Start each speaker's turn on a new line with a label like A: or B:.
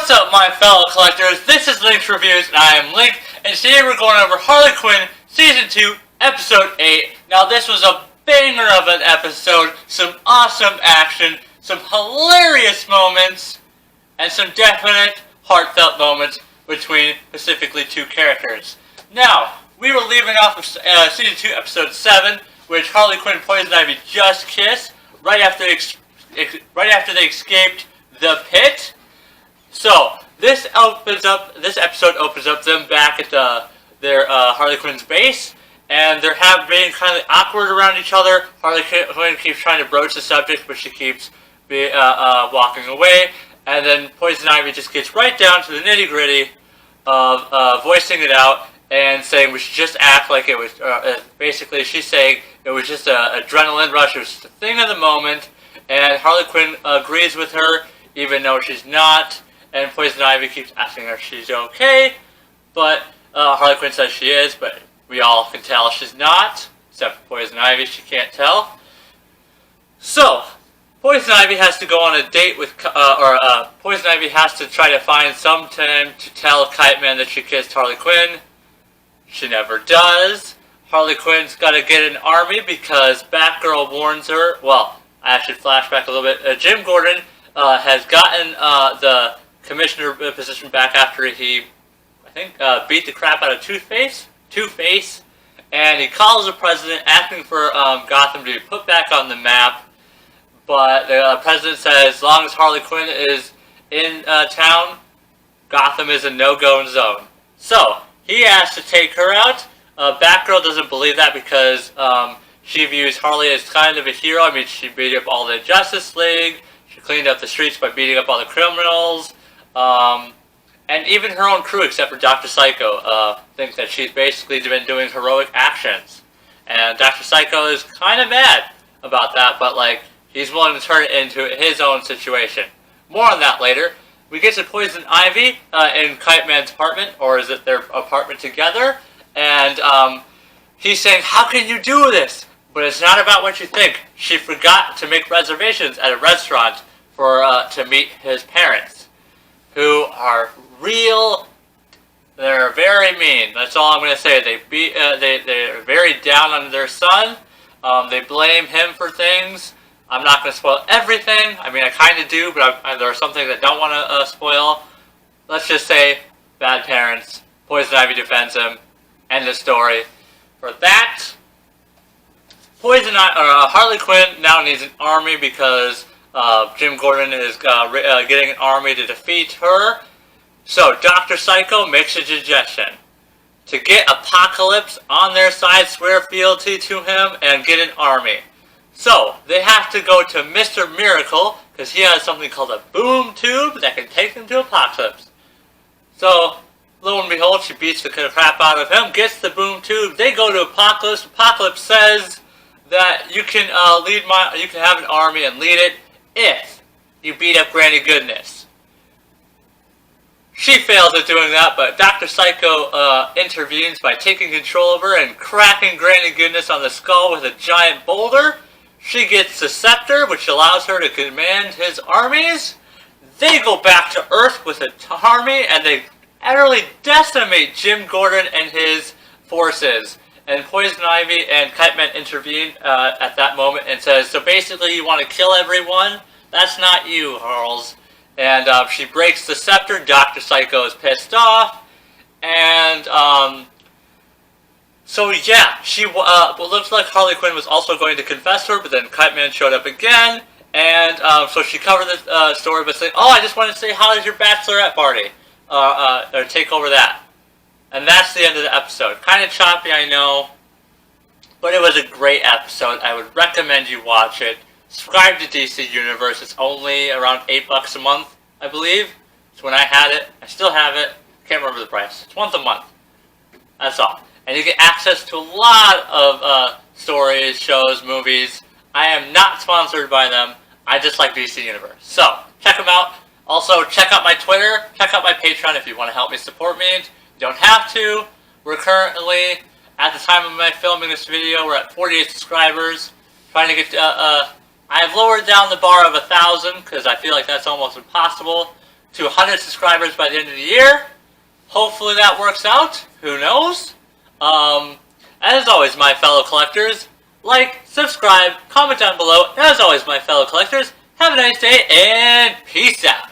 A: What's up, my fellow collectors? This is Link's Reviews, and I am Link, and today we're going over Harley Quinn Season 2, Episode 8. Now, this was a banger of an episode, some awesome action, some hilarious moments, and some definite heartfelt moments between specifically two characters. Now, we were leaving off of Season 2, Episode 7, which Harley Quinn and Poison Ivy just kissed, right after they escaped the pit. So, this episode opens up them back at their Harley Quinn's base, and they're being kind of awkward around each other. Harley Quinn keeps trying to broach the subject, but she keeps walking away, and then Poison Ivy just gets right down to the nitty-gritty of voicing it out and saying we should just act like it was, basically she's saying it was just an adrenaline rush, it was just a thing of the moment, and Harley Quinn agrees with her, even though she's not. And Poison Ivy keeps asking her if she's okay, but Harley Quinn says she is, but we all can tell she's not, except for Poison Ivy, she can't tell. So, Poison Ivy has to go on a date with, Poison Ivy has to try to find some time to tell Kite Man that she kissed Harley Quinn. She never does. Harley Quinn's got to get an army because Batgirl warns her. Well, I should flashback a little bit. Jim Gordon has gotten the commissioner position back after he, I think, beat the crap out of Two-Face, and he calls the president asking for Gotham to be put back on the map, but the president says as long as Harley Quinn is in town, Gotham is a no-go zone. So, he has to take her out. Batgirl doesn't believe that because she views Harley as kind of a hero. I mean, she beat up all the Justice League, she cleaned up the streets by beating up all the criminals, and even her own crew, except for Dr. Psycho, thinks that she's basically been doing heroic actions. And Dr. Psycho is kind of mad about that, but like, he's willing to turn it into his own situation. More on that later. We get to Poison Ivy in Kite Man's apartment, or is it their apartment together? And he's saying, how can you do this? But it's not about what you think. She forgot to make reservations at a restaurant for to meet his parents, who are real. They're very mean. That's all I'm going to say. They're very down on their son. They blame him for things. I'm not going to spoil everything. I mean, I kind of do, but there are some things I don't want to spoil. Let's just say, bad parents. Poison Ivy defends him. End of story. For that, Harley Quinn now needs an army because Jim Gordon is getting an army to defeat her. So Dr. Psycho makes a suggestion. To get Apocalypse on their side, swear fealty to him, and get an army. So, they have to go to Mr. Miracle, because he has something called a boom tube that can take them to Apocalypse. So, lo and behold, she beats the crap out of him, gets the boom tube, they go to Apocalypse. Apocalypse says that you can you can have an army and lead it if you beat up Granny Goodness. She fails at doing that, but Dr. Psycho intervenes by taking control of her and cracking Granny Goodness on the skull with a giant boulder. She gets the scepter, which allows her to command his armies. They go back to Earth with an army, and they utterly decimate Jim Gordon and his forces. And Poison Ivy and Kite Man intervene at that moment and says, so basically you want to kill everyone? That's not you, Harles. And she breaks the scepter. Dr. Psycho is pissed off. And so yeah, it looks like Harley Quinn was also going to confess her, but then Kite Man showed up again, and so she covered the story by saying, oh, I just wanted to say, how is your bachelorette party? Or take over that. And that's the end of the episode. Kind of choppy, I know, but it was a great episode. I would recommend you watch it. Subscribe to DC Universe. It's only around $8 a month, I believe. It's when I had it. I still have it. Can't remember the price. It's once a month. That's all. And you get access to a lot of stories, shows, movies. I am not sponsored by them. I just like DC Universe. So, check them out. Also, check out my Twitter. Check out my Patreon if you want to help me support me. You don't have to. We're currently, at the time of my filming this video, we're at 48 subscribers. Trying to get I have lowered down the bar of 1,000 because I feel like that's almost impossible. to 100 subscribers by the end of the year. Hopefully that works out. Who knows? As always, my fellow collectors, like, subscribe, comment down below, and as always, my fellow collectors, have a nice day, and peace out.